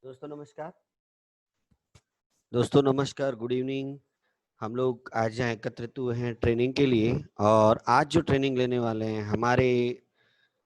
दोस्तों नमस्कार। दोस्तों नमस्कार, गुड इवनिंग। हम लोग आज यहाँ एकत्रित हुए हैं ट्रेनिंग के लिए, और आज जो ट्रेनिंग लेने वाले हैं हमारे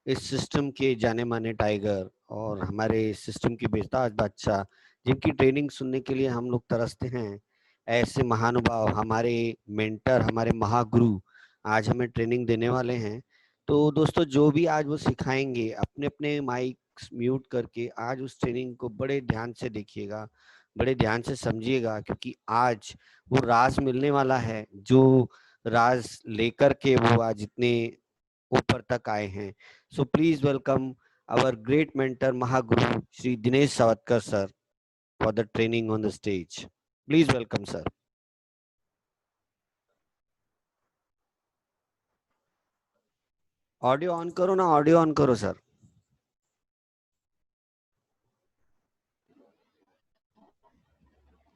इस सिस्टम के जाने माने टाइगर और हमारे सिस्टम की बेताज बादशाह, जिनकी ट्रेनिंग सुनने के लिए हम लोग तरसते हैं, ऐसे महानुभाव, हमारे मेंटर, हमारे महागुरु आज हमें ट्रेनिंग देने वाले हैं। तो दोस्तों, जो भी आज वो सिखाएंगे, अपने अपने माइक म्यूट करके आज उस ट्रेनिंग को बड़े ध्यान से देखिएगा, बड़े ध्यान से समझिएगा, क्योंकि आज वो राज मिलने वाला है जो राज लेकर के वो आज इतने ऊपर तक आए हैं। So please welcome our great mentor Mahaguru Shri Dinesh Savatkar sir for the training on the stage. Please welcome sir. Audio on करो ना, ऑडियो ऑन करो सर।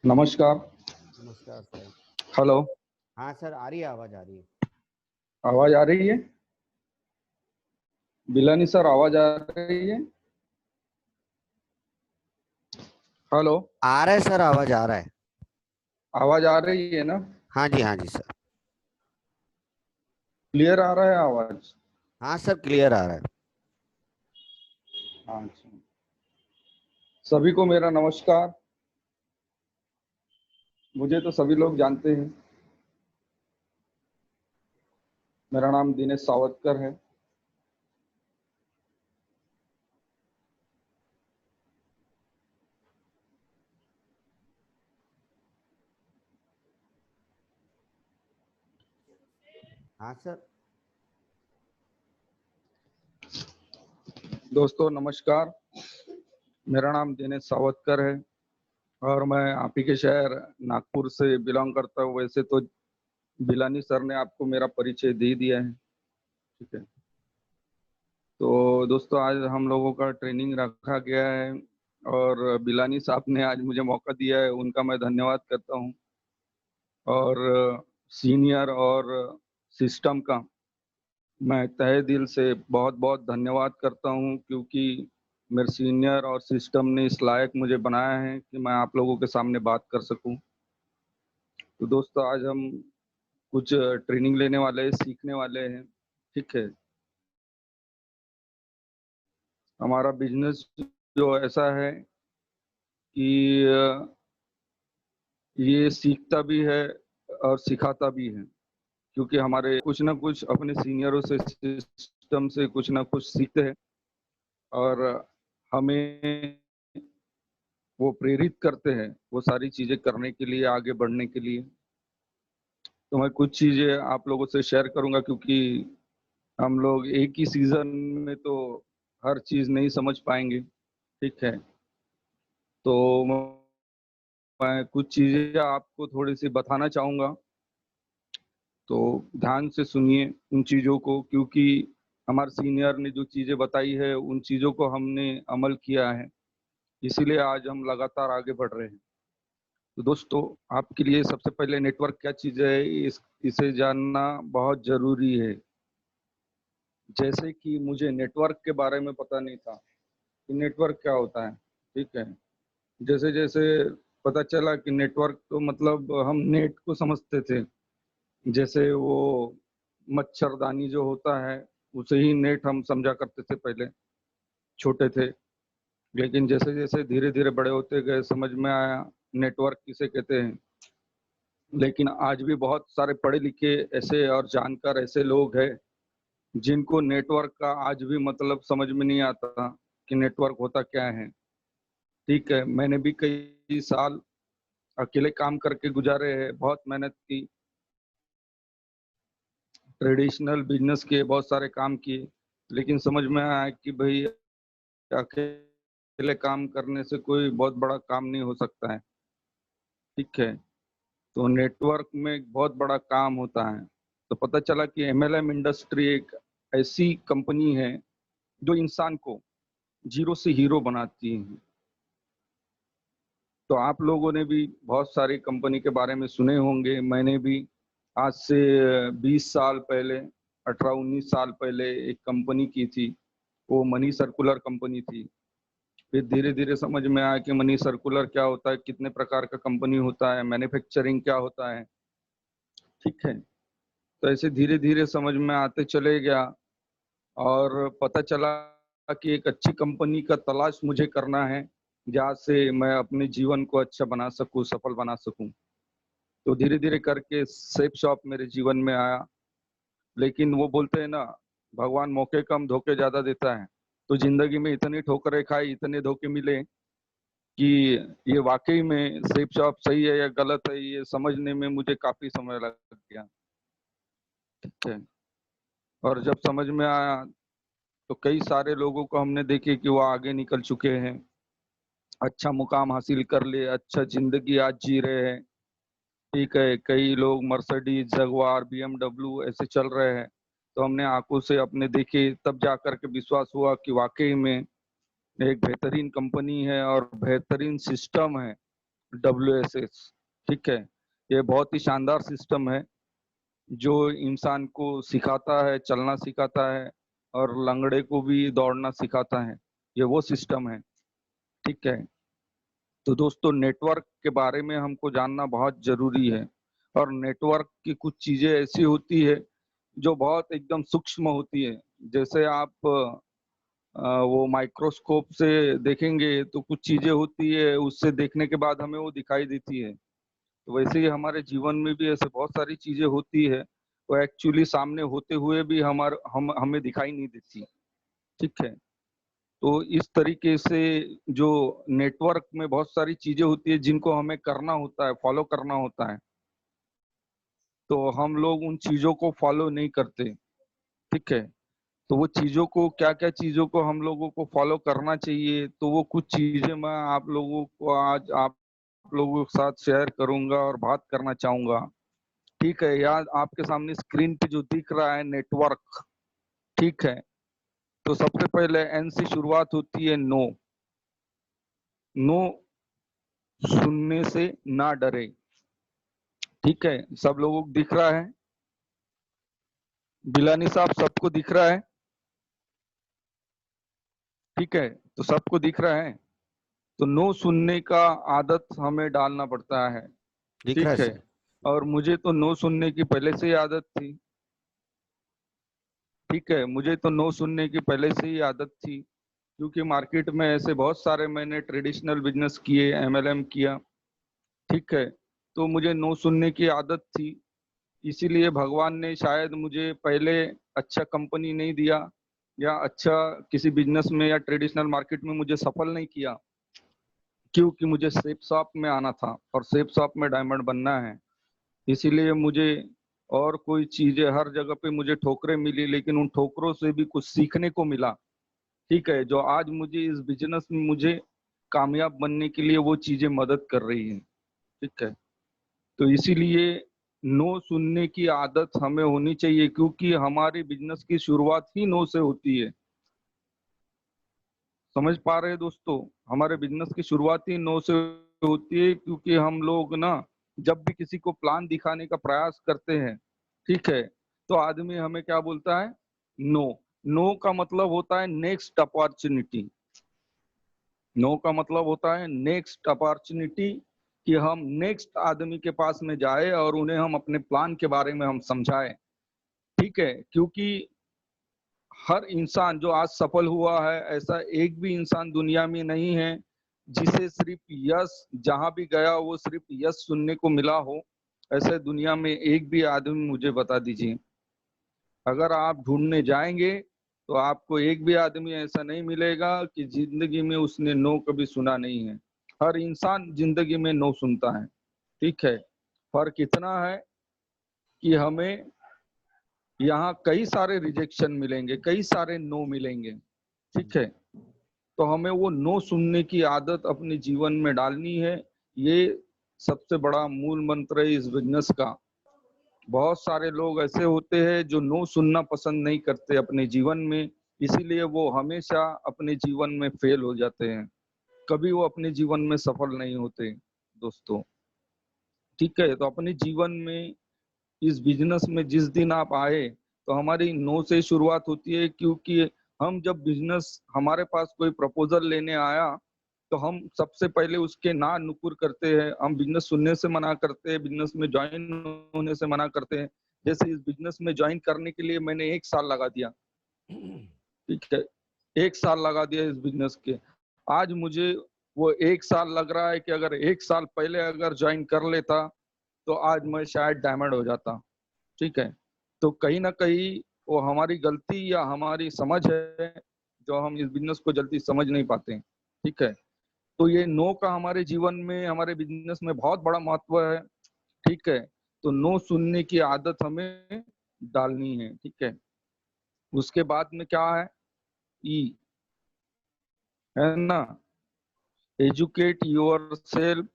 नमस्कार। नमस्कार सर। हेलो। हाँ सर, आ रही है, आवाज आ रही है। आवाज आ रही है? बिलानी सर, आवाज आ रही है? हेलो। आ रहा है सर, आवाज आ रहा है। आवाज आ रही है ना? हाँ जी सर। क्लियर आ रहा है आवाज? हाँ सर, क्लियर आ रहा है। अच्छा। सभी को मेरा नमस्कार। मुझे तो सभी लोग जानते हैं। मेरा नाम दिनेश सावतकर है। हाँ सर। दोस्तों नमस्कार। मेरा नाम दिनेश सावतकर है और मैं आप ही के शहर नागपुर से बिलोंग करता हूँ। वैसे तो बिलानी सर ने आपको मेरा परिचय दे दिया है, ठीक है। तो दोस्तों, आज हम लोगों का ट्रेनिंग रखा गया है और बिलानी साहब ने आज मुझे मौका दिया है, उनका मैं धन्यवाद करता हूं। और सीनियर और सिस्टम का मैं तहे दिल से बहुत बहुत धन्यवाद करता हूं, क्योंकि मेरे सीनियर और सिस्टम ने इस लायक मुझे बनाया है कि मैं आप लोगों के सामने बात कर सकूं। तो दोस्तों, आज हम कुछ ट्रेनिंग लेने वाले हैं, सीखने वाले हैं, ठीक है। हमारा बिजनेस जो ऐसा है कि ये सीखता भी है और सिखाता भी है, क्योंकि हमारे कुछ ना कुछ अपने सीनियरों से, सिस्टम से कुछ ना कुछ सीखते हैं और हमें वो प्रेरित करते हैं वो सारी चीजें करने के लिए, आगे बढ़ने के लिए। तो मैं कुछ चीजें आप लोगों से शेयर करूंगा, क्योंकि हम लोग एक ही सीजन में तो हर चीज नहीं समझ पाएंगे, ठीक है। तो मैं कुछ चीजें आपको थोड़ी सी बताना चाहूंगा, तो ध्यान से सुनिए उन चीज़ों को, क्योंकि हमारे सीनियर ने जो चीज़ें बताई है उन चीज़ों को हमने अमल किया है, इसीलिए आज हम लगातार आगे बढ़ रहे हैं। तो दोस्तों, आपके लिए सबसे पहले नेटवर्क क्या चीज़ है इसे जानना बहुत ज़रूरी है। जैसे कि मुझे नेटवर्क के बारे में पता नहीं था कि नेटवर्क क्या होता है, ठीक है। जैसे जैसे पता चला कि नेटवर्क तो मतलब हम नेट को समझते थे, जैसे वो मच्छरदानी जो होता है उसे ही नेट हम समझा करते थे पहले, छोटे थे। लेकिन जैसे जैसे धीरे धीरे बड़े होते गए समझ में आया नेटवर्क किसे कहते हैं। लेकिन आज भी बहुत सारे पढ़े लिखे ऐसे और जानकार ऐसे लोग हैं जिनको नेटवर्क का आज भी मतलब समझ में नहीं आता कि नेटवर्क होता क्या है, ठीक है। मैंने भी कई साल अकेले काम करके गुजारे हैं, बहुत मेहनत की, ट्रेडिशनल बिजनेस किए, बहुत सारे काम किए, लेकिन समझ में आया कि भाई अकेले काम करने से कोई बहुत बड़ा काम नहीं हो सकता है, ठीक है। तो नेटवर्क में एक बहुत बड़ा काम होता है। तो पता चला कि एमएलएम इंडस्ट्री एक ऐसी कंपनी है जो इंसान को जीरो से हीरो बनाती है। तो आप लोगों ने भी बहुत सारी कंपनी के बारे में सुने होंगे। मैंने भी आज से 20 साल पहले, 18-19 साल पहले एक कंपनी की थी, वो मनी सर्कुलर कंपनी थी। फिर धीरे धीरे समझ में आया कि मनी सर्कुलर क्या होता है, कितने प्रकार का कंपनी होता है, मैन्युफैक्चरिंग क्या होता है। ठीक है, तो ऐसे धीरे धीरे समझ में आते चले गया और पता चला कि एक अच्छी कंपनी का तलाश मुझे करना है जहाँ से मैं अपने जीवन को अच्छा बना सकूं, सफल बना सकूं। तो धीरे धीरे करके सेफ शॉप मेरे जीवन में आया। लेकिन वो बोलते हैं ना, भगवान मौके कम धोखे ज्यादा देता है। तो जिंदगी में इतनी ठोकरें खाई, इतने धोखे मिले कि ये वाकई में सेफ शॉप सही है या गलत है, ये समझने में मुझे काफी समय लग गया। ठीक है, और जब समझ में आया तो कई सारे लोगों को हमने देखे कि वो आगे निकल चुके हैं, अच्छा मुकाम हासिल कर लिए, अच्छा जिंदगी आज जी रहे हैं। ठीक है, कई लोग मर्सिडीज, जगुआर, बीएमडब्ल्यू ऐसे चल रहे हैं। तो हमने आंखों से अपने देखे, तब जा करके विश्वास हुआ कि वाकई में एक बेहतरीन कंपनी है और बेहतरीन सिस्टम है WSS। ठीक है, ये बहुत ही शानदार सिस्टम है जो इंसान को सिखाता है, चलना सिखाता है और लंगड़े को भी दौड़ना सिखाता है। ये वो सिस्टम है। ठीक है, तो दोस्तों नेटवर्क के बारे में हमको जानना बहुत जरूरी है। और नेटवर्क की कुछ चीजें ऐसी होती है जो बहुत एकदम सूक्ष्म होती है। जैसे आप वो माइक्रोस्कोप से देखेंगे तो कुछ चीजें होती है, उससे देखने के बाद हमें वो दिखाई देती है। तो वैसे ही हमारे जीवन में भी ऐसे बहुत सारी चीजें होती है, वो एक्चुअली सामने होते हुए भी हमें दिखाई नहीं देती। ठीक है, तो इस तरीके से जो नेटवर्क में बहुत सारी चीजें होती है जिनको हमें करना होता है, फॉलो करना होता है, तो हम लोग उन चीजों को फॉलो नहीं करते। ठीक है, तो वो चीजों को, क्या क्या चीजों को हम लोगों को फॉलो करना चाहिए, तो वो कुछ चीजें मैं आप लोगों को आज आप लोगों के साथ शेयर करूंगा और बात करना चाहूंगा। ठीक है, यार आपके सामने स्क्रीन पे जो दिख रहा है नेटवर्क। ठीक है, तो सबसे पहले एन से शुरुआत होती है, नो। नो सुनने से ना डरे। ठीक है, सब लोगों को दिख रहा है? बिलानी साहब सबको दिख रहा है? ठीक है, तो सबको दिख रहा है। तो नो सुनने का आदत हमें डालना पड़ता है। दिख रहा है ठीक है, सर। और मुझे तो नो सुनने की पहले से ही आदत थी। ठीक है, मुझे तो नो सुनने की पहले से ही आदत थी, क्योंकि मार्केट में ऐसे बहुत सारे मैंने ट्रेडिशनल बिजनेस किए, MLM किया। ठीक है, तो मुझे नो सुनने की आदत थी। इसीलिए भगवान ने शायद मुझे पहले अच्छा कंपनी नहीं दिया, या अच्छा किसी बिजनेस में या ट्रेडिशनल मार्केट में मुझे सफल नहीं किया, क्योंकि मुझे सेफ शॉप में आना था और सेफ शॉप में डायमंड बनना है। इसीलिए मुझे, और कोई चीजें हर जगह पे मुझे ठोकरें मिली, लेकिन उन ठोकरों से भी कुछ सीखने को मिला। ठीक है, जो आज मुझे इस बिजनेस में मुझे कामयाब बनने के लिए वो चीजें मदद कर रही हैं। ठीक है, तो इसीलिए नो सुनने की आदत हमें होनी चाहिए, क्योंकि हमारे बिजनेस की शुरुआत ही नो से होती है। समझ पा रहे हैं दोस्तों? हमारे बिजनेस की शुरुआत ही नो से होती है, क्योंकि हम लोग ना जब भी किसी को प्लान दिखाने का प्रयास करते हैं, ठीक है, तो आदमी हमें क्या बोलता है? नो। नो का मतलब होता है नेक्स्ट अपॉर्चुनिटी। नो का मतलब होता है नेक्स्ट अपॉर्चुनिटी, कि हम नेक्स्ट आदमी के पास में जाए और उन्हें हम अपने प्लान के बारे में हम समझाएं। ठीक है, क्योंकि हर इंसान जो आज सफल हुआ है, ऐसा एक भी इंसान दुनिया में नहीं है जिसे सिर्फ यस, जहां भी गया वो सिर्फ यस सुनने को मिला हो। ऐसे दुनिया में एक भी आदमी मुझे बता दीजिए। अगर आप ढूंढने जाएंगे तो आपको एक भी आदमी ऐसा नहीं मिलेगा कि जिंदगी में उसने नो कभी सुना नहीं है। हर इंसान जिंदगी में नो सुनता है। ठीक है, फर्क इतना है कि हमें यहाँ कई सारे रिजेक्शन मिलेंगे, कई सारे नो मिलेंगे। ठीक है, तो हमें वो नो सुनने की आदत अपने जीवन में डालनी है। ये सबसे बड़ा मूल मंत्र है इस बिजनेस का। बहुत सारे लोग ऐसे होते हैं जो नो सुनना पसंद नहीं करते अपने जीवन में, इसीलिए वो हमेशा अपने जीवन में फेल हो जाते हैं, कभी वो अपने जीवन में सफल नहीं होते दोस्तों। ठीक है, तो अपने जीवन में इस बिजनेस में जिस दिन आप आए, तो हमारी नो से शुरुआत होती है, क्योंकि हम जब बिजनेस हमारे पास कोई प्रपोजल लेने आया तो हम सबसे पहले उसके ना नुकुर करते हैं, हम बिजनेस सुनने से मना करते हैं, बिजनेस में ज्वाइन होने से मना करते हैं। जैसे इस बिजनेस में ज्वाइन करने के लिए मैंने 1 साल लगा दिया, ठीक है, 1 साल लगा दिया इस बिजनेस के। आज मुझे वो 1 साल लग रहा है कि अगर 1 साल पहले अगर ज्वाइन कर लेता तो आज मैं शायद डायमंड हो जाता, ठीक है। तो कहीं ना कहीं वो हमारी गलती या हमारी समझ है, जो हम इस बिजनेस को जल्दी समझ नहीं पाते हैं, ठीक है। तो ये नो का हमारे जीवन में, हमारे बिजनेस में बहुत बड़ा महत्व है, ठीक है। तो नो सुनने की आदत हमें डालनी है, ठीक है। उसके बाद में क्या है, ई, है ना, एजुकेट योर सेल्फ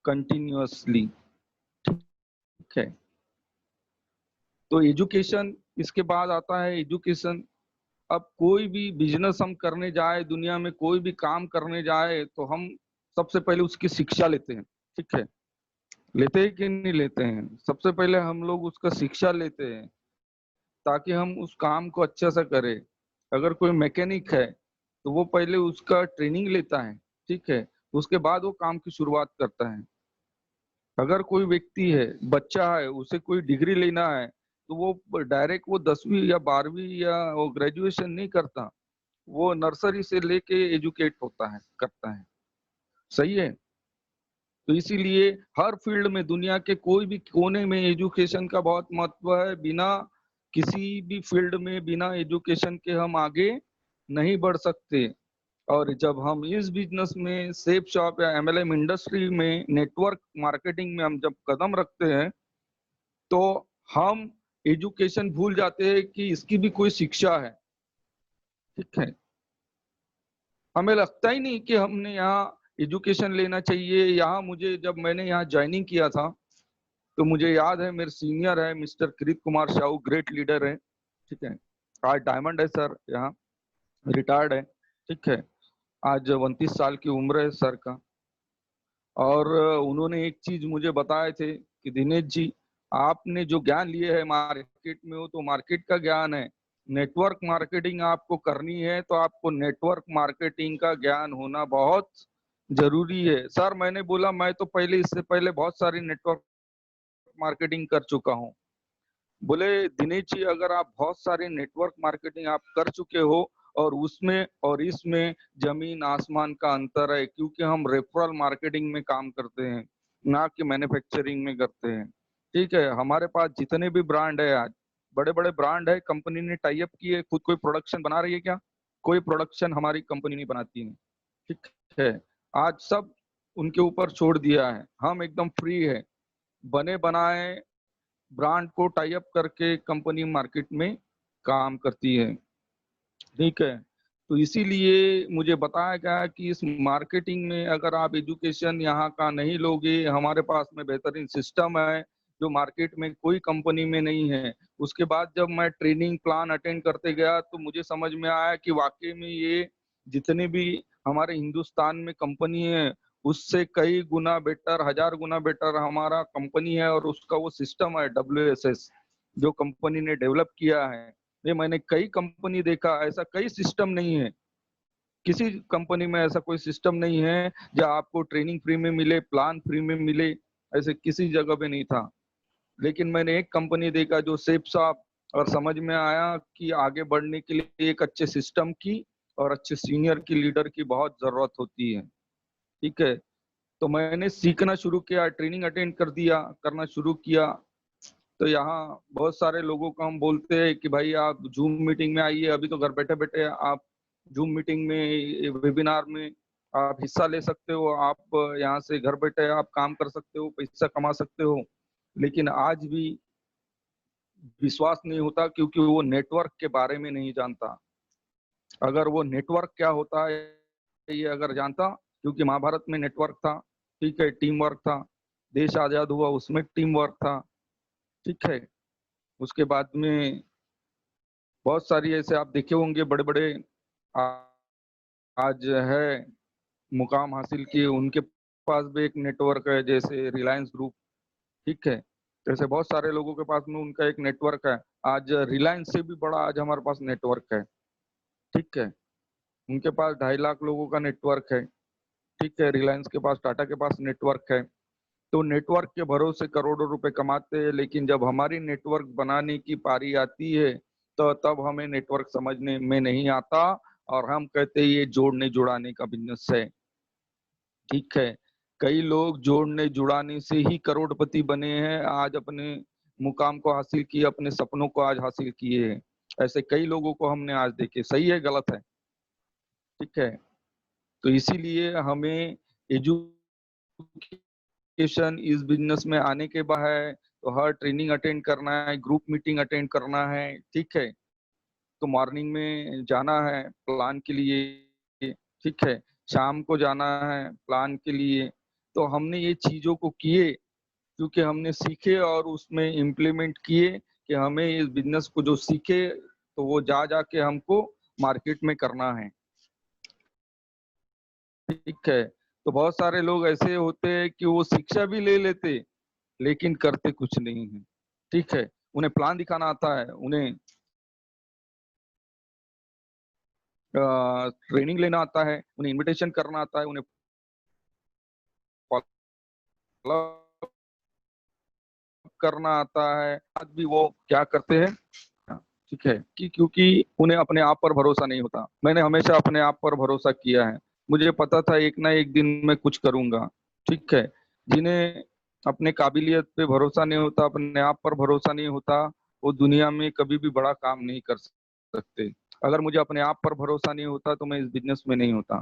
कंटिन्यूअसली, ठीक है। तो एजुकेशन, इसके बाद आता है एजुकेशन। अब कोई भी बिजनेस हम करने जाए, दुनिया में कोई भी काम करने जाए, तो हम सबसे पहले उसकी शिक्षा लेते हैं, ठीक है। लेते हैं कि नहीं लेते हैं? सबसे पहले हम लोग उसका शिक्षा लेते हैं ताकि हम उस काम को अच्छे से करें। अगर कोई मैकेनिक है तो वो पहले उसका ट्रेनिंग लेता है, ठीक है, उसके बाद वो काम की शुरुआत करता है। अगर कोई व्यक्ति है, बच्चा है, उसे कोई डिग्री लेना है तो वो डायरेक्ट वो 10वीं या 12वीं या वो ग्रेजुएशन नहीं करता, वो नर्सरी से लेके एजुकेट होता है, करता है, सही है। तो इसीलिए हर फील्ड में, दुनिया के कोई भी कोने में एजुकेशन का बहुत महत्व है। बिना किसी भी फील्ड में, बिना एजुकेशन के हम आगे नहीं बढ़ सकते। और जब हम इस बिजनेस में, सेफ शॉप या एमएलएम इंडस्ट्री में, नेटवर्क मार्केटिंग में हम जब कदम रखते हैं तो हम एजुकेशन भूल जाते हैं कि इसकी भी कोई शिक्षा है, ठीक है। हमें लगता ही नहीं कि हमने यहाँ एजुकेशन लेना चाहिए। यहाँ मुझे, जब मैंने यहाँ ज्वाइनिंग किया था तो मुझे याद है, मेरे सीनियर है मिस्टर किरीट कुमार साहू, ग्रेट लीडर है, ठीक है। आज डायमंड है सर, यहाँ रिटायर्ड है, ठीक है। आज 29 साल की उम्र है सर का। और उन्होंने एक चीज मुझे बताए थे कि दिनेश जी, आपने जो ज्ञान लिए है मार्केट में, वो तो मार्केट का ज्ञान है। नेटवर्क मार्केटिंग आपको करनी है तो आपको नेटवर्क मार्केटिंग का ज्ञान होना बहुत जरूरी है। सर मैंने बोला, मैं तो पहले, इससे पहले बहुत सारी नेटवर्क मार्केटिंग कर चुका हूँ। बोले, दिनेश जी अगर आप बहुत सारी नेटवर्क मार्केटिंग आप कर चुके हो और उसमें और इसमें जमीन आसमान का अंतर है, क्योंकि हम रेफरल मार्केटिंग में काम करते हैं, ना कि मैन्युफैक्चरिंग में करते हैं, ठीक है। हमारे पास जितने भी ब्रांड है, आज बड़े बड़े ब्रांड है, कंपनी ने टाई अप किए, खुद कोई प्रोडक्शन बना रही है क्या? कोई प्रोडक्शन हमारी कंपनी नहीं बनाती है, ठीक है। आज सब उनके ऊपर छोड़ दिया है, हम एकदम फ्री है। बने बनाए ब्रांड को टाई अप करके कंपनी मार्केट में काम करती है, ठीक है। तो इसीलिए मुझे बताया गया कि इस मार्केटिंग में अगर आप एजुकेशन यहाँ का नहीं लोगे, हमारे पास में बेहतरीन सिस्टम है जो मार्केट में कोई कंपनी में नहीं है। उसके बाद जब मैं ट्रेनिंग प्लान अटेंड करते गया तो मुझे समझ में आया कि वाकई में ये जितने भी हमारे हिंदुस्तान में कंपनी है, उससे कई गुना बेटर, 1000 गुना बेटर हमारा कंपनी है। और उसका वो सिस्टम है WSS, जो कंपनी ने डेवलप किया है। ये मैंने कई कंपनी देखा, ऐसा कई सिस्टम नहीं है, किसी कंपनी में ऐसा कोई सिस्टम नहीं है जहाँ आपको ट्रेनिंग फ्री में मिले, प्लान फ्री में मिले, ऐसे किसी जगह पे नहीं था। लेकिन मैंने एक कंपनी देखा जो सेफ साफ, और समझ में आया कि आगे बढ़ने के लिए एक अच्छे सिस्टम की और अच्छे सीनियर की, लीडर की बहुत जरूरत होती है, ठीक है। तो मैंने सीखना शुरू किया, ट्रेनिंग अटेंड कर दिया, करना शुरू किया। तो यहाँ बहुत सारे लोगों को हम बोलते हैं कि भाई आप जूम मीटिंग में आइए, अभी तो घर बैठे बैठे आप जूम मीटिंग में, वेबिनार में आप हिस्सा ले सकते हो, आप यहाँ से घर बैठे आप काम कर सकते हो, पैसा कमा सकते हो। लेकिन आज भी विश्वास नहीं होता क्योंकि वो नेटवर्क के बारे में नहीं जानता। अगर वो नेटवर्क क्या होता है ये अगर जानता, क्योंकि महाभारत में नेटवर्क था, ठीक है, टीम वर्क था, देश आजाद हुआ उसमें टीम वर्क था, ठीक है। उसके बाद में बहुत सारी ऐसे आप देखे होंगे बड़े बड़े आज है मुकाम हासिल किए, उनके पास भी एक नेटवर्क है, जैसे रिलायंस ग्रुप, ठीक है। जैसे बहुत सारे लोगों के पास में उनका एक नेटवर्क है। आज रिलायंस से भी बड़ा आज हमारे पास नेटवर्क है, ठीक है। उनके पास 2.5 लाख लोगों का नेटवर्क है। ठीक है, रिलायंस के पास, टाटा के पास नेटवर्क है। तो नेटवर्क के भरोसे करोड़ों रुपए कमाते हैं, लेकिन जब हमारी नेटवर्क बनाने की पारी आती है तो तब हमें नेटवर्क समझने में नहीं आता और हम कहते हैं ये जोड़ने जुड़ाने का बिजनेस है। ठीक है, कई लोग जोड़ने जुड़ाने से ही करोड़पति बने हैं, आज अपने मुकाम को हासिल किए, अपने सपनों को आज हासिल किए हैं। ऐसे कई लोगों को हमने आज देखे। सही है, गलत है? ठीक है, तो इसीलिए हमें एजुकेशन इस बिजनेस में आने के बाद है तो हर ट्रेनिंग अटेंड करना है, ग्रुप मीटिंग अटेंड करना है। ठीक है, तो मॉर्निंग में जाना है प्लान के लिए। ठीक है, शाम को जाना है प्लान के लिए। तो हमने ये चीजों को किए क्योंकि हमने सीखे और उसमें इम्प्लीमेंट किए कि हमें इस बिजनेस को जो सीखे तो वो जा जाके हमको मार्केट में करना है। ठीक है, तो बहुत सारे लोग ऐसे होते हैं कि वो शिक्षा भी ले लेते लेकिन करते कुछ नहीं है। ठीक है, उन्हें प्लान दिखाना आता है, उन्हें ट्रेनिंग लेना आता है, उन्हें इनविटेशन करना आता है, उन्हें फॉलो करना आता है, आज भी वो क्या करते हैं। ठीक है, कि क्योंकि उन्हें अपने आप पर भरोसा नहीं होता। मैंने हमेशा अपने आप पर भरोसा किया है। मुझे पता था एक ना एक दिन मैं कुछ करूंगा। ठीक है, जिन्हें अपने काबिलियत पे भरोसा नहीं होता, अपने आप पर भरोसा नहीं होता, वो दुनिया में कभी भी बड़ा काम नहीं कर सकते। अगर मुझे अपने आप पर भरोसा नहीं होता तो मैं इस बिजनेस में नहीं होता।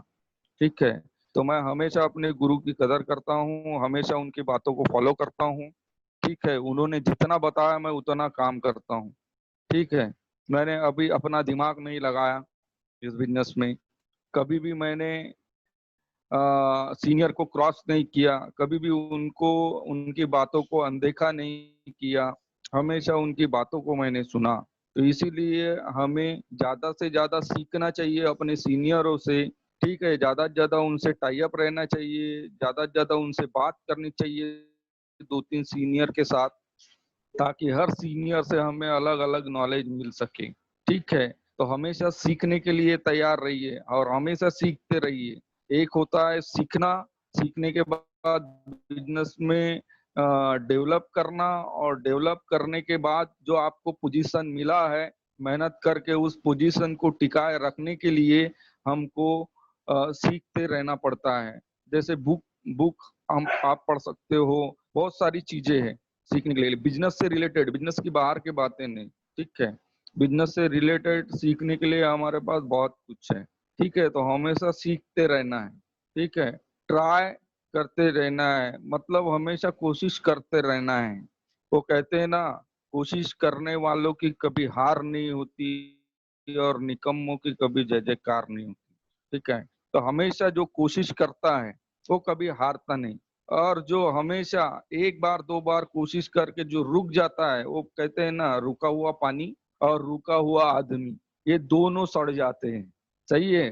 ठीक है, तो मैं हमेशा अपने गुरु की कदर करता हूँ, हमेशा उनकी बातों को फॉलो करता हूँ। ठीक है, उन्होंने जितना बताया मैं उतना काम करता हूँ। ठीक है, मैंने अभी अपना दिमाग नहीं लगाया इस बिजनेस में। कभी भी मैंने सीनियर को क्रॉस नहीं किया, कभी भी उनको उनकी बातों को अनदेखा नहीं किया, हमेशा उनकी बातों को मैंने सुना। तो इसीलिए हमें ज्यादा से ज्यादा सीखना चाहिए अपने सीनियरों से। ठीक है, ज्यादा से ज्यादा उनसे टाई अप रहना चाहिए, ज्यादा से ज्यादा उनसे बात करनी चाहिए 2-3 सीनियर के साथ, ताकि हर सीनियर से हमें अलग अलग नॉलेज मिल सके। ठीक है, तो हमेशा सीखने के लिए तैयार रहिए और हमेशा सीखते रहिए। एक होता है सीखना, सीखने के बाद बिजनेस में डेवलप करना, और डेवलप करने के बाद जो आपको पोजीशन मिला है, मेहनत करके उस पोजीशन को टिकाए रखने के लिए हमको सीखते रहना पड़ता है। जैसे बुक बुक हम आप पढ़ सकते हो, बहुत सारी चीजें हैं सीखने के लिए, बिजनेस से रिलेटेड, बिजनेस की बाहर की बातें नहीं। ठीक है, बिजनेस से रिलेटेड सीखने के लिए हमारे पास बहुत कुछ है। ठीक है, तो हमेशा सीखते रहना है। ठीक है, ट्राई करते रहना है, मतलब हमेशा कोशिश करते रहना है। वो कहते हैं ना, कोशिश करने वालों की कभी हार नहीं होती और निकम्मों की कभी जय जयकार नहीं होती। ठीक है, तो हमेशा जो कोशिश करता है वो कभी हारता नहीं, और जो हमेशा एक बार दो बार कोशिश करके जो रुक जाता है, वो कहते हैं ना, रुका हुआ पानी और रुका हुआ आदमी, ये दोनों सड़ जाते हैं। सही है,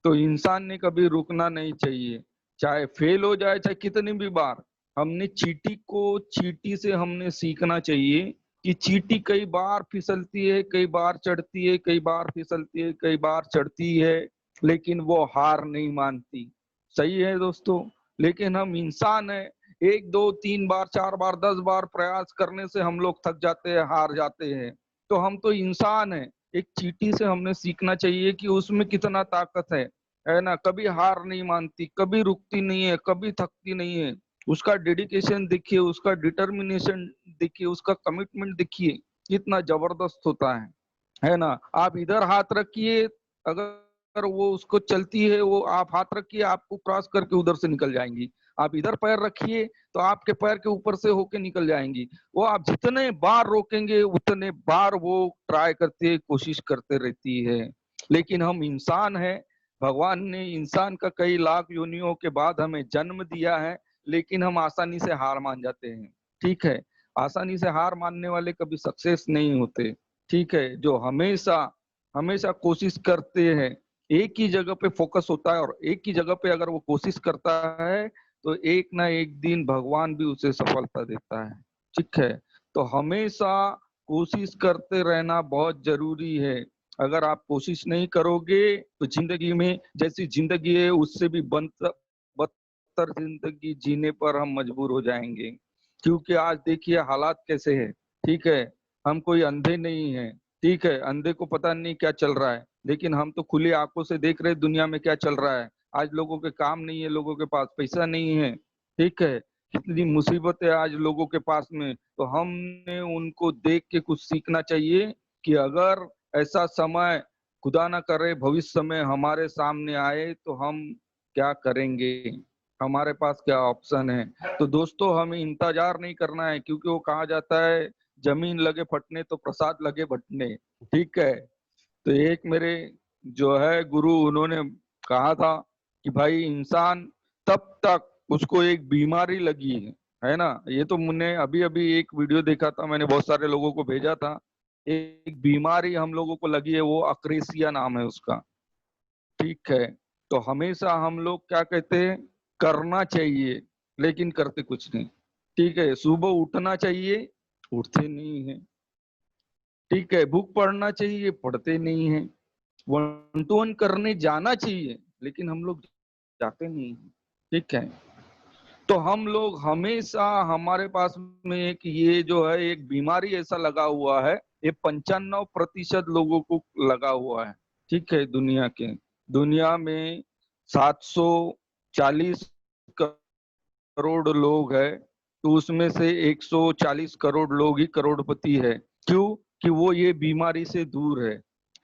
तो इंसान ने कभी रुकना नहीं चाहिए, चाहे फेल हो जाए, चाहे कितनी भी बार। हमने चींटी से हमने सीखना चाहिए कि चींटी कई बार फिसलती है, कई बार चढ़ती है, कई बार फिसलती है, कई बार चढ़ती है, लेकिन वो हार नहीं मानती। सही है दोस्तों, लेकिन हम इंसान हैं, 1 2 3 बार 4 बार 10 बार प्रयास करने से हम लोग थक जाते हैं, हार जाते हैं। तो हम तो इंसान हैं। एक चींटी से हमने सीखना चाहिए कि उसमें कितना ताकत है ना, कभी हार नहीं मानती, कभी रुकती नहीं है, कभी थकती नहीं है। उसका डेडिकेशन देखिए, उसका डिटर्मिनेशन देखिए, उसका कमिटमेंट देखिए, कितना जबरदस्त होता है ना। आप इधर हाथ रखिए, अगर वो उसको चलती है, वो आप हाथ रखिए, आपको क्रॉस करके उधर से निकल जाएंगी। आप इधर पैर रखिए तो आपके पैर के ऊपर से होके निकल जाएंगी। वो आप जितने बार रोकेंगे उतने बार वो ट्राई करती है, कोशिश करते रहती है। लेकिन हम इंसान हैं, भगवान ने इंसान का कई लाख योनियों के बाद हमें जन्म दिया है, लेकिन हम आसानी से हार मान जाते हैं। ठीक है, आसानी से हार मानने वाले कभी सक्सेस नहीं होते। ठीक है, जो हमेशा हमेशा कोशिश करते हैं, एक ही जगह पे फोकस होता है, और एक ही जगह पे अगर वो कोशिश करता है तो एक ना एक दिन भगवान भी उसे सफलता देता है। ठीक है, तो हमेशा कोशिश करते रहना बहुत जरूरी है। अगर आप कोशिश नहीं करोगे तो जिंदगी में जैसी जिंदगी है उससे भी बदतर जिंदगी जीने पर हम मजबूर हो जाएंगे। क्योंकि आज देखिए हालात कैसे हैं। ठीक है, हम कोई अंधे नहीं हैं। ठीक है, अंधे को पता नहीं क्या चल रहा है, लेकिन हम तो खुली आंखों से देख रहे हैं दुनिया में क्या चल रहा है। आज लोगों के काम नहीं है, लोगों के पास पैसा नहीं है। ठीक है, कितनी मुसीबत है आज लोगों के पास में। तो हमने उनको देख के कुछ सीखना चाहिए कि अगर ऐसा समय खुदा ना करे भविष्य में हमारे सामने आए तो हम क्या करेंगे, हमारे पास क्या ऑप्शन है। तो दोस्तों हमें इंतजार नहीं करना है, क्योंकि वो कहा जाता है जमीन लगे फटने तो प्रसाद लगे बटने। ठीक है, तो एक मेरे जो है गुरु, उन्होंने कहा था कि भाई इंसान तब तक उसको एक बीमारी लगी है ना। ये तो मैंने अभी अभी एक वीडियो देखा था, मैंने बहुत सारे लोगों को भेजा था। एक बीमारी हम लोगों को लगी है, वो अक्रेसिया नाम है उसका। ठीक है, तो हमेशा हम लोग क्या कहते हैं, करना चाहिए लेकिन करते कुछ नहीं। ठीक है, सुबह उठना चाहिए, उठते नहीं है। ठीक है, बुक पढ़ना चाहिए, पढ़ते नहीं है। वन टू वन करने जाना चाहिए, लेकिन हम लोग जाते नहीं हैं। ठीक है, तो हम लोग हमेशा हमारे पास में एक ये जो है एक बीमारी ऐसा लगा हुआ है, ये 95% लोगों को लगा हुआ है। ठीक है, दुनिया में 740 करोड़ लोग है, तो उसमें से 140 करोड़ लोग ही करोड़पति है। क्यों? कि वो ये बीमारी से दूर है।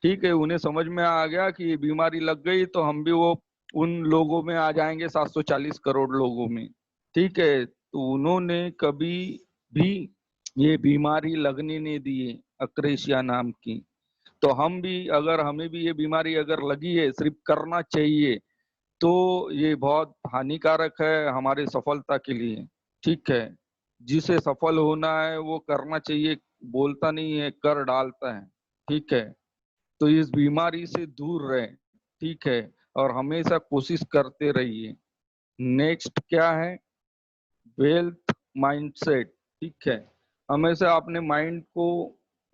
ठीक है, उन्हें समझ में आ गया कि ये बीमारी लग गई तो हम भी वो उन लोगों में आ जाएंगे, 740 करोड़ लोगों में। ठीक है, तो उन्होंने कभी भी ये बीमारी लगने नहीं दी है, अक्रेशिया नाम की। तो हम भी, अगर हमें भी ये बीमारी अगर लगी है, सिर्फ करना चाहिए, तो ये बहुत हानिकारक है हमारी सफलता के लिए। ठीक है, जिसे सफल होना है वो करना चाहिए, बोलता नहीं है, कर डालता है। ठीक है, तो इस बीमारी से दूर रहे। ठीक है, और हमेशा कोशिश करते रहिए। नेक्स्ट क्या है, वेल्थ माइंडसेट। ठीक है, हमेशा अपने माइंड को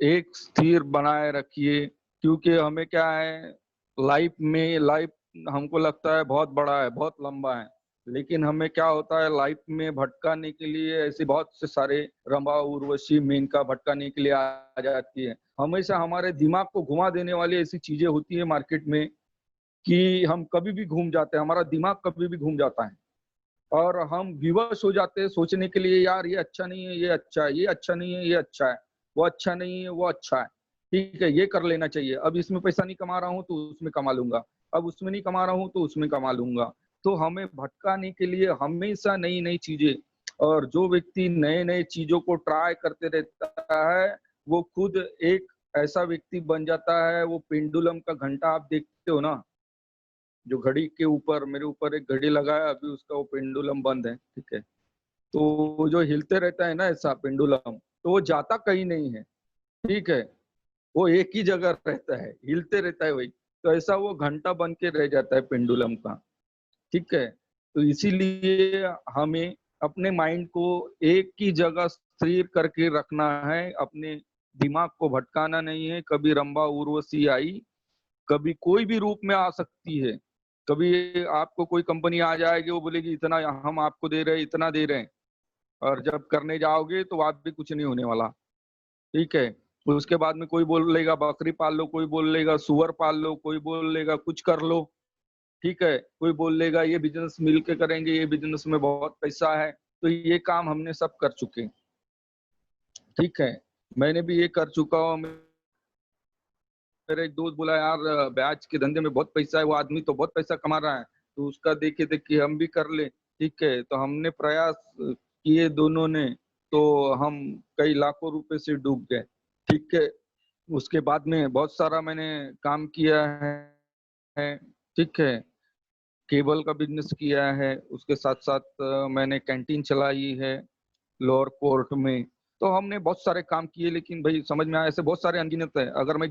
एक स्थिर बनाए रखिए, क्योंकि हमें क्या है, लाइफ हमको लगता है बहुत बड़ा है, बहुत लंबा है, लेकिन हमें क्या होता है लाइफ में भटकाने के लिए ऐसे बहुत से सारे रंभा उर्वशी मेनका भटकाने के लिए आ जाती है। हमेशा हमारे दिमाग को घुमा देने वाली ऐसी चीजें होती है मार्केट में कि हम कभी भी घूम जाते हैं, हमारा दिमाग कभी भी घूम जाता है और हम विवश हो जाते हैं सोचने के लिए, यार ये अच्छा नहीं है, ये अच्छा है, ये अच्छा नहीं है, ये अच्छा है, वो अच्छा नहीं है, वो अच्छा है। ठीक है, ये कर लेना चाहिए, अब इसमें पैसा नहीं कमा रहा हूँ तो उसमें कमा लूंगा, अब उसमें नहीं कमा रहा हूँ तो उसमें कमा लूंगा। तो हमें भटकाने के लिए हमेशा नई नई चीजें, और जो व्यक्ति नए नए चीजों को ट्राई करते रहता है वो खुद एक ऐसा व्यक्ति बन जाता है। वो पेंडुलम का घंटा आप देखते हो ना, जो घड़ी के ऊपर, मेरे ऊपर एक घड़ी लगा है अभी, उसका वो पेंडुलम बंद है। ठीक है, तो वो जो हिलते रहता है ना ऐसा पेंडुलम, तो वो जाता कहीं नहीं है। ठीक है, वो एक ही जगह रहता है, हिलते रहता है वही। तो ऐसा वो घंटा बन के रह जाता है पेंडुलम का। ठीक है, तो इसीलिए हमें अपने माइंड को एक ही जगह स्थिर करके रखना है, अपने दिमाग को भटकाना नहीं है। कभी रंभा उर्वशी आई, कभी कोई भी रूप में आ सकती है। कभी आपको कोई कंपनी आ जाएगी, वो बोलेगी इतना हम आपको दे रहे हैं, इतना दे रहे हैं, और जब करने जाओगे तो आप भी कुछ नहीं होने वाला। ठीक है, उसके बाद में कोई बोल लेगा बकरी पाल लो, कोई बोल लेगा सुअर पाल लो, कोई बोल लेगा कुछ कर लो। ठीक है, कोई बोल लेगा ये बिजनेस मिल के करेंगे, ये बिजनेस में बहुत पैसा है। तो ये काम हमने सब कर चुके। ठीक है, मैंने भी ये कर चुका हूँ। मेरा एक दोस्त बोला यार ब्याज के धंधे में बहुत पैसा है, वो आदमी तो बहुत पैसा कमा रहा है, तो उसका देखे देखे हम भी कर ले। ठीक है, तो हमने प्रयास किए दोनों ने, तो हम कई लाखों रुपए से डूब गए। ठीक है, उसके बाद में बहुत सारा मैंने काम किया है। ठीक है, केबल का बिजनेस किया है, उसके साथ साथ मैंने कैंटीन चलाई है लोअर कोर्ट में। तो हमने बहुत सारे काम किए, लेकिन भाई समझ में आया ऐसे बहुत सारे अनगिनत है, अगर मैं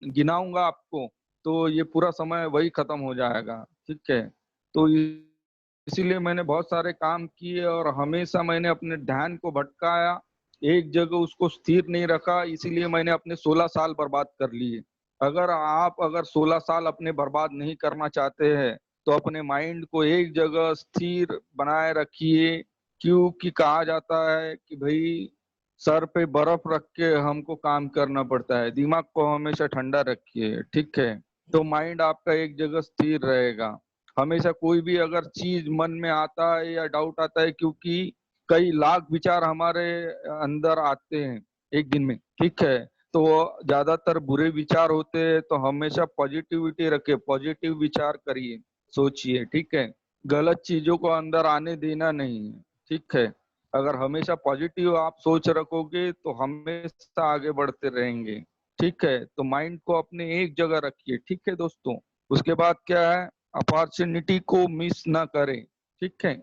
गिनाऊंगा आपको तो ये पूरा समय वही खत्म हो जाएगा। ठीक है, तो इसीलिए मैंने बहुत सारे काम किए और हमेशा मैंने अपने ध्यान को भटकाया, एक जगह उसको स्थिर नहीं रखा, इसीलिए मैंने अपने 16 साल बर्बाद कर लिए। अगर 16 साल अपने बर्बाद नहीं करना चाहते हैं तो अपने माइंड को एक जगह स्थिर बनाए रखिए, क्योंकि कहा जाता है कि भाई सर पे बर्फ रख के हमको काम करना पड़ता है, दिमाग को हमेशा ठंडा रखिए, ठीक है। तो माइंड आपका एक जगह स्थिर रहेगा। हमेशा कोई भी अगर चीज मन में आता है या डाउट आता है, क्योंकि कई लाख विचार हमारे अंदर आते हैं एक दिन में, ठीक है। तो ज्यादातर बुरे विचार होते हैं, तो हमेशा पॉजिटिविटी रखे, पॉजिटिव विचार करिए, सोचिए, ठीक है। गलत चीजों को अंदर आने देना नहीं है, ठीक है। अगर हमेशा पॉजिटिव आप सोच रखोगे तो हमेशा आगे बढ़ते रहेंगे, ठीक है। तो माइंड को अपने एक जगह रखिए, ठीक है दोस्तों। उसके बाद क्या है, अपॉर्चुनिटी को मिस ना करें, ठीक है।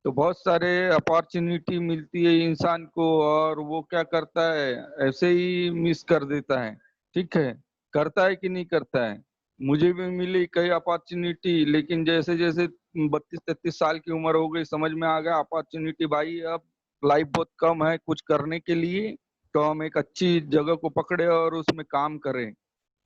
तो बहुत सारे अपॉर्चुनिटी मिलती है इंसान को और वो क्या करता है, ऐसे ही मिस कर देता है, ठीक है। करता है कि नहीं करता है। मुझे भी मिली कई अपॉर्चुनिटी, लेकिन जैसे जैसे 32-33 साल की उम्र हो गई, समझ में आ गया अपॉर्चुनिटी भाई अब लाइफ बहुत कम है कुछ करने के लिए, तो हम एक अच्छी जगह को पकड़े और उसमें काम करें।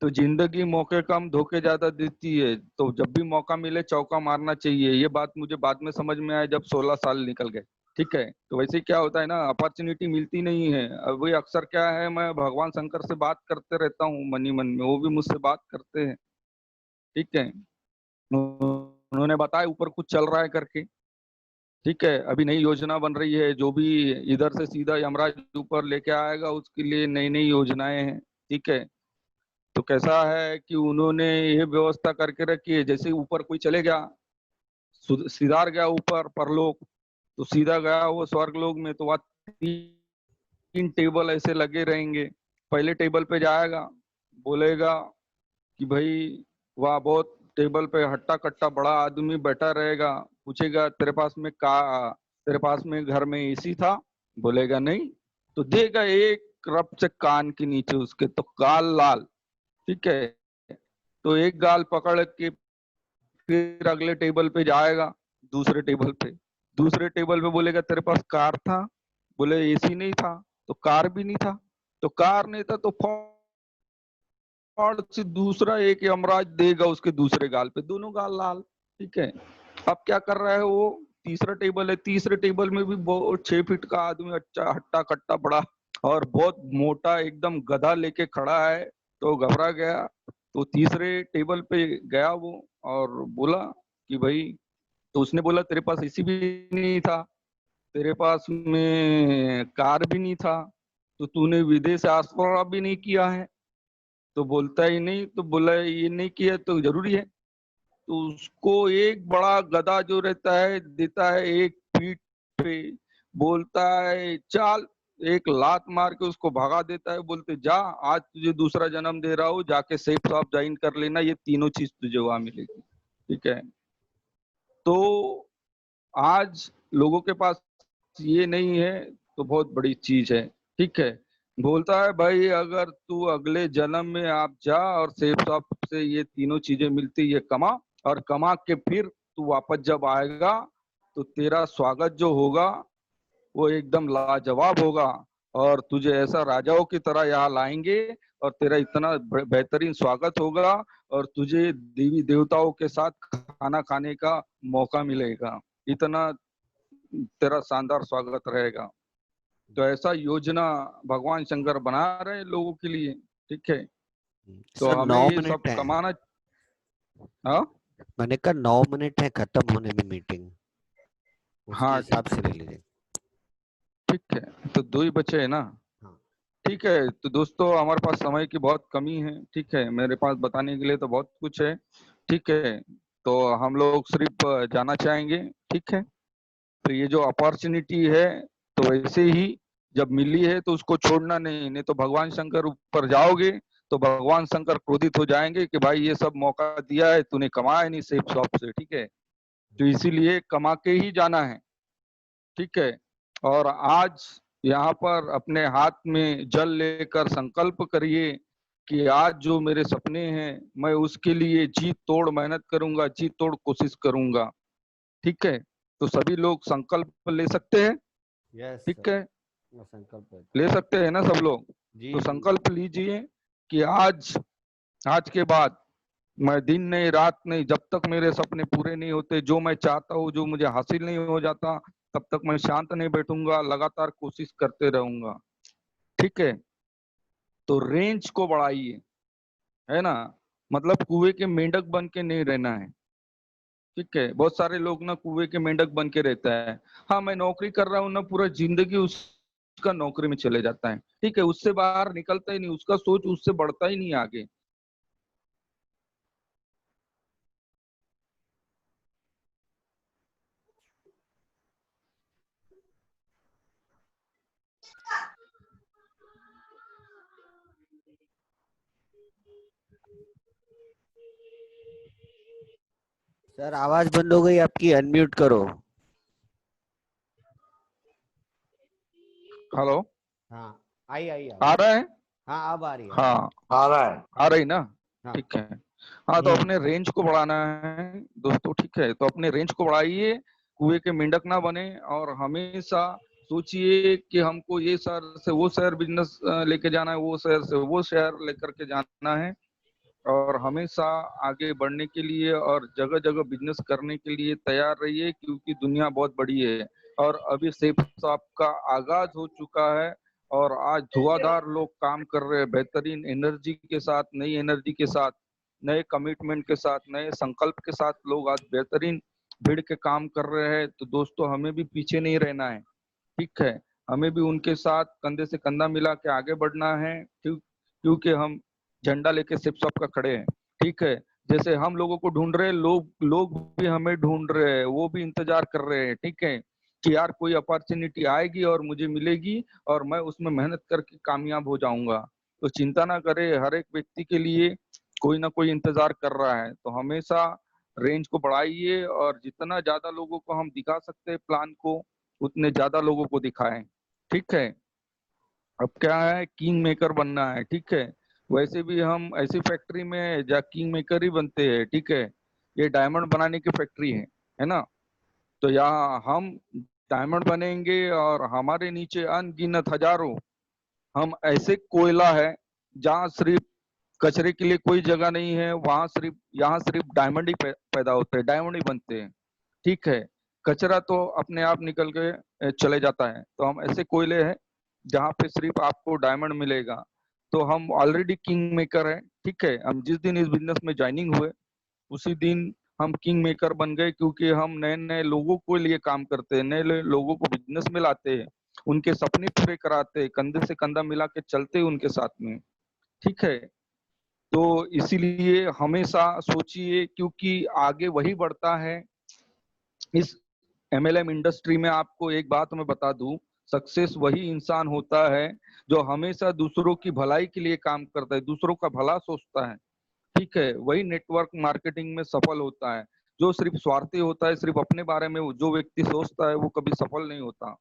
तो जिंदगी मौके कम धोखे ज्यादा देती है, तो जब भी मौका मिले चौका मारना चाहिए। ये बात मुझे बाद में समझ में आया जब 16 साल निकल गए, ठीक है। तो वैसे क्या होता है ना, अपॉर्चुनिटी मिलती नहीं है। अब वही अक्सर क्या है, मैं भगवान शंकर से बात करते रहता हूँ मन ही मन में, वो भी मुझसे बात करते हैं, ठीक है। उन्होंने बताया ऊपर कुछ चल रहा है करके, ठीक है। अभी नई योजना बन रही है, जो भी इधर से सीधा यमराज ऊपर लेके आएगा उसके लिए नई नई योजनाएं हैं, ठीक है। तो कैसा है कि उन्होंने ये व्यवस्था करके रखी है, जैसे ऊपर कोई चले गया, सिधार गया ऊपर परलोक, तो सीधा गया वो स्वर्ग लोक में, तो वहाँ 3 टेबल ऐसे लगे रहेंगे। पहले टेबल पे जाएगा, बोलेगा कि भाई वहाँ बहुत टेबल पे हट्टा कट्टा बड़ा आदमी बैठा रहेगा, पूछेगा तेरे पास में घर में एसी था, बोलेगा नहीं, तो देगा एक रब से कान के नीचे उसके, तो गाल लाल, ठीक है। तो एक गाल पकड़ के फिर अगले टेबल पे जाएगा, दूसरे टेबल पे बोलेगा तेरे पास कार था, बोले एसी नहीं था, तो कार भी नहीं था, तो कार नहीं था तो फौड़ से दूसरा एक यमराज देगा उसके दूसरे गाल पे, दोनों गाल लाल, ठीक है। अब क्या कर रहा है वो, तीसरा टेबल है, तीसरे टेबल में भी बहुत 6 फीट का आदमी, अच्छा हट्टा कट्टा बड़ा और बहुत मोटा एकदम गधा लेके खड़ा है, तो घबरा गया। तो तीसरे टेबल पे गया वो और बोला कि भाई, तो उसने बोला तेरे पास एसी भी नहीं था, तेरे पास में कार भी नहीं था, तो तूने विदेश से आसरा भी नहीं किया है, तो बोलता ही नहीं, तो बोला ये नहीं किया तो जरूरी है। तो उसको एक बड़ा गधा जो रहता है देता है एक पीठ पे, बोलता है चाल, एक लात मार के उसको भगा देता है, बोलते जा आज तुझे दूसरा जन्म दे रहा हूँ, जाके सेफ शॉप ज्वाइन कर लेना, ये तीनों चीज तुझे वहां मिलेगी, ठीक है। तो आज लोगों के पास ये नहीं है तो बहुत बड़ी चीज है, ठीक है। बोलता है भाई अगर तू अगले जन्म में आप जा और सेफ शॉप से ये तीनों चीजें मिलती, ये कमा, और कमा के फिर तू वापस जब आएगा तो तेरा स्वागत जो होगा वो एकदम लाजवाब होगा, और तुझे ऐसा राजाओं की तरह यहाँ लाएंगे और तेरा इतना बेहतरीन स्वागत होगा, और तुझे देवी देवताओं के साथ खाना खाने का मौका मिलेगा, इतना तेरा शानदार स्वागत रहेगा। तो ऐसा योजना भगवान शंकर बना रहे हैं लोगों के लिए, ठीक है। तो सर हमें 9 ये सब मिनट है, कमाना। हाँ मैंने कहा 9 मिनट है खत्म होने में मीटिंग, उसके हाँ, हिसाब से ले लीजिए। ठीक है। तो 2 ही बचे है ना, हाँ। ठीक है। तो दोस्तों हमारे पास समय की बहुत कमी है, ठीक है, मेरे पास बताने के लिए तो बहुत कुछ है, ठीक है। तो हम लोग सिर्फ जाना चाहेंगे, ठीक है। तो ये जो अपॉर्चुनिटी है, तो वैसे ही जब मिली है तो उसको छोड़ना नहीं, नहीं तो भगवान शंकर ऊपर जाओगे तो भगवान शंकर क्रोधित हो जाएंगे कि भाई ये सब मौका दिया है तूने कमाया नहीं सेफ शॉप से, ठीक है। तो इसीलिए कमा के ही जाना है, ठीक है। और आज यहाँ पर अपने हाथ में जल लेकर संकल्प करिए कि आज जो मेरे सपने हैं मैं उसके लिए जी तोड़ मेहनत करूंगा, जी तोड़ कोशिश करूंगा, ठीक है। तो सभी लोग संकल्प ले सकते हैं, यस ठीक सर, है, मैं संकल्प लेता ले हूँ। सकते हैं ना सब लोग। जी तो जी। संकल्प लीजिए कि आज आज के बाद मैं दिन नहीं रात नहीं, जब तक मेरे सपने पूरे नहीं होते, जो मैं चाहता हूँ जो मुझे हासिल नहीं हो जाता, तब तक मैं शांत नहीं बैठूंगा, लगातार कोशिश करते रहूंगा। ठीक है, तो रेंज को बढ़ाइए, है ना। मतलब कुएं के मेंढक बन के नहीं रहना है। ठीक है, बहुत सारे लोग ना कुएं के मेंढक बन के रहता है। हाँ, मैं नौकरी कर रहा हूँ ना, पूरा जिंदगी उसका नौकरी में चले जाता है। ठीक है, उससे बाहर निकलता ही नहीं, उसका सोच उससे बढ़ता ही नहीं आगे। सर आवाज बंद हो गई आपकी, अनम्यूट करो। हेलो, हाँ, आई आई आ आवाज। रहा है? हाँ अब आ रही है, अब आ रही है। हाँ, आ रहा है, आ रही ना। हाँ। ठीक है। हाँ, तो अपने रेंज को बढ़ाना है दोस्तों। ठीक है, तो अपने रेंज को बढ़ाइए, कुएं के मेंढक ना बने, और हमेशा सोचिए कि हमको ये शहर से वो शहर बिजनेस लेके जाना है, वो शहर से वो शहर लेकर के जाना है। और हमेशा आगे बढ़ने के लिए और जगह जगह बिजनेस करने के लिए तैयार रहिए, क्योंकि दुनिया बहुत बड़ी है। और अभी सेफ शॉप का आगाज हो चुका है, और आज धुआंधार लोग काम कर रहे हैं, बेहतरीन एनर्जी के साथ, नई एनर्जी के साथ, नए कमिटमेंट के साथ, नए संकल्प के साथ लोग आज बेहतरीन भिड़ के काम कर रहे हैं। तो दोस्तों, हमें भी पीछे नहीं रहना है। ठीक है, हमें भी उनके साथ कंधे से कंधा मिला के आगे बढ़ना है, क्योंकि हम झंडा लेके सिप सब का खड़े हैं। ठीक है, जैसे हम लोगों को ढूंढ रहे हैं, लोग लोग भी हमें ढूंढ रहे हैं, वो भी इंतजार कर रहे हैं। ठीक है, कि यार कोई अपॉर्चुनिटी आएगी और मुझे मिलेगी, और मैं उसमें मेहनत करके कामयाब हो जाऊंगा। तो चिंता ना करे, हर एक व्यक्ति के लिए कोई ना कोई इंतजार कर रहा है। तो हमेशा रेंज को बढ़ाइए, और जितना ज्यादा लोगों को हम दिखा सकते हैं प्लान को, उतने ज्यादा लोगों को दिखाएं। ठीक है, अब क्या है, किंग मेकर बनना है। ठीक है, वैसे भी हम ऐसी फैक्ट्री में जहाँ किंग मेकर ही बनते हैं। ठीक है, ये डायमंड बनाने की फैक्ट्री है ना। तो यहाँ हम डायमंड बनेंगे, और हमारे नीचे अनगिनत हजारों हम ऐसे कोयला है, जहाँ सिर्फ कचरे के लिए कोई जगह नहीं है, वहां सिर्फ यहाँ सिर्फ डायमंड ही पैदा होते हैं, डायमंड ही बनते हैं। ठीक है, कचरा तो अपने आप निकल के चले जाता है। तो हम ऐसे कोयले हैं जहाँ पे सिर्फ आपको डायमंड मिलेगा। तो हम ऑलरेडी किंग मेकर है। ठीक है, हम जिस दिन इस बिजनेस में ज्वाइनिंग हुए, उसी दिन हम किंग मेकर बन गए, क्योंकि हम नए नए लोगों के लिए काम करते हैं, नए नए लोगों को बिजनेस में लाते हैं, उनके सपने पूरे कराते हैं, कंधे से कंधा मिला के चलते हैं उनके साथ में। ठीक है, तो इसीलिए हमेशा सोचिए, क्योंकि आगे वही बढ़ता है। इस एमएलएम इंडस्ट्री में आपको एक बात मैं बता दूं, सक्सेस वही इंसान होता है जो हमेशा दूसरों की भलाई के लिए काम करता है, दूसरों का भला सोचता है। ठीक है, वही नेटवर्क मार्केटिंग में सफल होता है। जो सिर्फ स्वार्थी होता है, सिर्फ अपने बारे में जो व्यक्ति सोचता है, वो कभी सफल नहीं होता।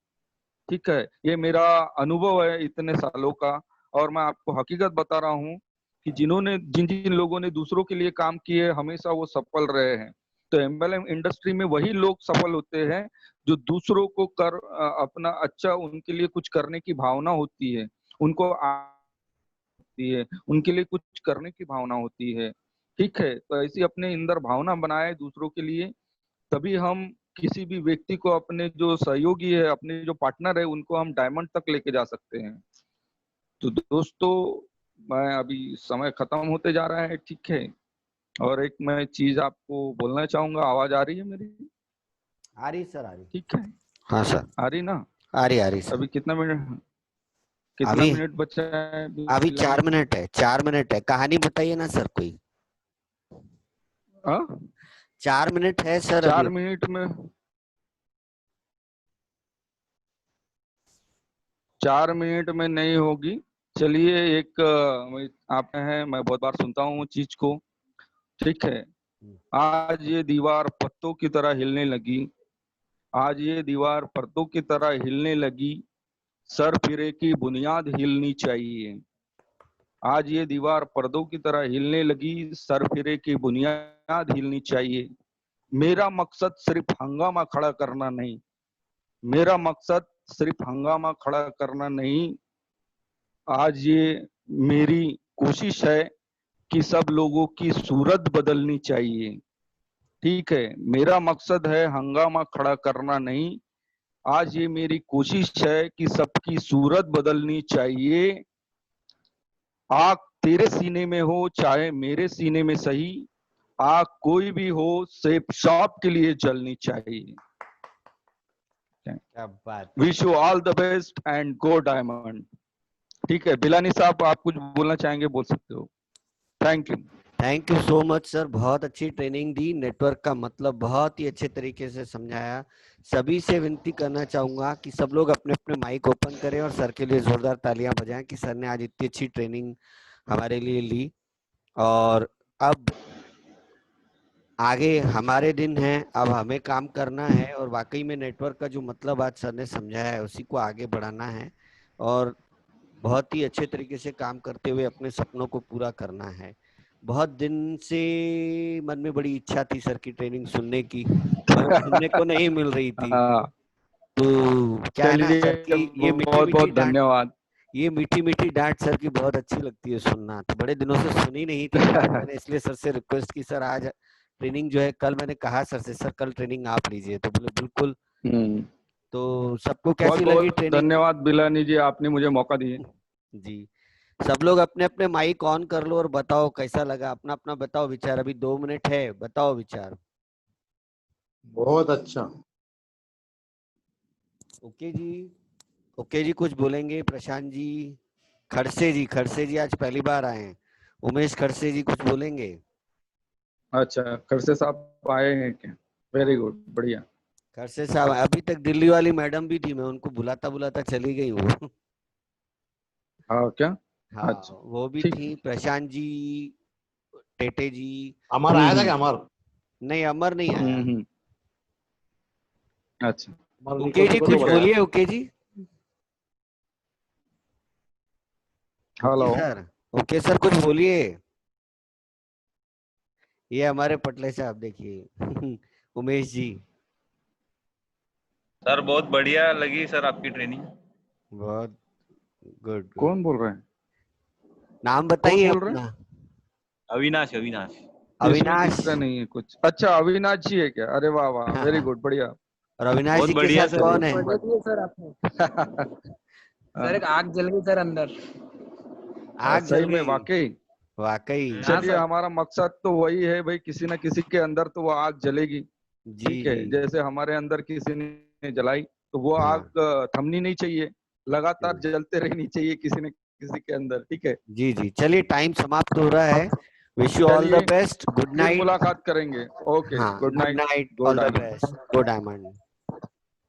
ठीक है, ये मेरा अनुभव है इतने सालों का, और मैं आपको हकीकत बता रहा हूँ कि जिन जिन लोगों ने दूसरों के लिए काम किए, हमेशा वो सफल रहे हैं। तो एमएलएम इंडस्ट्री में वही लोग सफल होते हैं जो दूसरों को अपना अच्छा, उनके लिए कुछ करने की भावना होती है, उनको होती है, उनके लिए कुछ करने की भावना होती है। ठीक है, तो ऐसी अपने अंदर भावना बनाए दूसरों के लिए, तभी हम किसी भी व्यक्ति को, अपने जो सहयोगी है, अपने जो पार्टनर है, उनको हम डायमंड तक लेके जा सकते हैं। तो दोस्तों, मैं अभी समय खत्म होते जा रहा है। ठीक है, और एक मैं चीज आपको बोलना चाहूंगा। आवाज आ रही है मेरी? आ रही सर, आ रही। ठीक है, हाँ सर, आ रही ना? आ रही सर। अभी कितना अभी मिनट बचा है अभी अभी फिलहाल? 4 मिनट है, 4 मिनट है, कहानी बताइए ना सर कोई। हाँ, 4 मिनट है सर अभी। 4 मिनट में, 4 मिनट में नहीं होगी। चलिए, एक आप हैं, मैं बहुत बार सुनता हूँ चीज को। ठीक है, आज ये दीवार पत्तों की तरह हिलने लगी, आज ये दीवार पर्दों की तरह हिलने लगी, सर फिरे की बुनियाद हिलनी चाहिए। आज ये दीवार पर्दों की तरह हिलने लगी, सर फिरे की बुनियाद हिलनी चाहिए। मेरा मकसद सिर्फ हंगामा खड़ा करना नहीं, मेरा मकसद सिर्फ हंगामा खड़ा करना नहीं। आज ये मेरी कोशिश है कि सब लोगों की सूरत बदलनी चाहिए। ठीक है, मेरा मकसद है हंगामा खड़ा करना नहीं। आज ये मेरी कोशिश है कि सबकी सूरत बदलनी चाहिए। आग तेरे सीने में हो चाहे मेरे सीने में सही, आग कोई भी हो सिर्फ शॉप के लिए जलनी चाहिए। क्या बात। Wish you all the best and go diamond. ठीक है, बिलानी साहब आप कुछ बोलना चाहेंगे, बोल सकते हो। Thank you. Thank you so much sir, बहुत अच्छी ट्रेनिंग दी, नेटवर्क का मतलब बहुत ही अच्छे तरीके से समझाया। सभी से विनती करना चाहूंगा कि सब लोग अपने अपने माइक ओपन करें और सर के लिए जोरदार तालियां बजाएं कि सर ने आज इतनी अच्छी ट्रेनिंग हमारे लिए ली। और अब आगे हमारे दिन हैं, अब हमें काम करना है और वाकई में नेटवर्क का जो मतलब आज सर ने समझाया है उसी को आगे बढ़ाना है और बहुत ही अच्छे तरीके से काम करते हुए अपने सपनों को पूरा करना है। बहुत दिन से मन में बड़ी इच्छा थी सर की ट्रेनिंग सुनने की, मगर सुनने को नहीं मिल रही थी। हाँ, तो क्या है ना चलिए, सर की ये मीठी बहुत मीठी बहुत डांट, धन्यवाद। ये मीठी मीठी डांट सर की बहुत अच्छी लगती है सुनना। तो बड़े दिनों से सुनी नहीं थी, तो आज मैंने इसलिए सर से रिक्वेस्ट की, सर आज ट्रेनिंग जो है, कल मैंने कहा सर से सर कल ट्रेनिंग आप लीजिए, तो बोले बिल्कुल। हम्म, तो सबको बहुत कैसी लगी बहुत ट्रेनिंग? धन्यवाद बिलानी जी, आपने मुझे मौका दिए। जी, सब लोग अपने अपने माइक ऑन कर लो और बताओ कैसा लगा, अपना अपना बताओ विचार, अभी 2 मिनट है, बताओ विचार। बहुत अच्छा। ओके जी, ओके जी, कुछ बोलेंगे? प्रशांत जी, खड़से जी, खड़से जी आज पहली बार आए हैं, उमेश खड़से जी कुछ बोलेंगे? अच्छा, खरसे साहब आए हैं क्या? वेरी गुड, बढ़िया। खड़से साहब, अभी तक दिल्ली वाली मैडम भी थी, मैं उनको बुलाता बुलाता चली गई हूँ। हाँ क्या? हाँ, अच्छा, वो भी ठीक। थी, प्रशांत जी, टेटे जी। अमर आया था क्या? अमर? नहीं, अमर नहीं आया। हम्म। अच्छा, अमर ओके जी निको कुछ तो बताया। बोलिए, ओके जी। Okay hello. Sir, okay sir कुछ बोलिए। ये हमारे पटले साहब देखिए, उमेश जी। सर बहुत बढ़िया लगी सर आपकी ट्रेनिंग। बहुत गुड गुड। कौन बोल रहे हैं? नाम कौन बताइए बोल रहे हैं? अपना। अविनाश अविनाश। इसमें अविनाश। दिख रहा नहीं है कुछ। अच्छा, अविनाश जी है क्या? अरे वाह वाह, हाँ वेरी हाँ। गुड, बढ़िया। और अविनाश बहुत जी के बढ़िया साथ सर। कौन चलिए, है? बता दिए सर आपने। सर एक आग जल गई सर अंदर। आग जल सही में, गई। वाकई। वाकई। हाँ चलिए, सर। हमारा मकसद तो वही है भाई, किसी न किसी के अंदर तो वो आग जलेगी। जी ठीक है, जी। जैसे हमारे अंदर किसी ने जलाई, तो वो हाँ आग थमनी नहीं चाहिए, लगातार जलते रहनी चाहिए किसी न किसी के अंदर। ठीक है, जी जी, चलिए टाइम समाप्त हो रहा है। विश यू ऑल द चलिए, बेस्ट, गुड फिर नाइट। मुलाकात करेंगे। ओके, हाँ, good good night. Night, go all the diamond. Best, good diamond.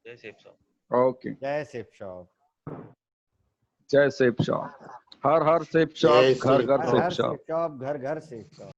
जय सेफ साहब। ओके, जय शिव शॉप। जय सेफ शॉप। हर हर सेफ जय शॉप, घर श्री घर हर सेफ हर शॉप। शिव शॉप, घर घर शिव शॉप।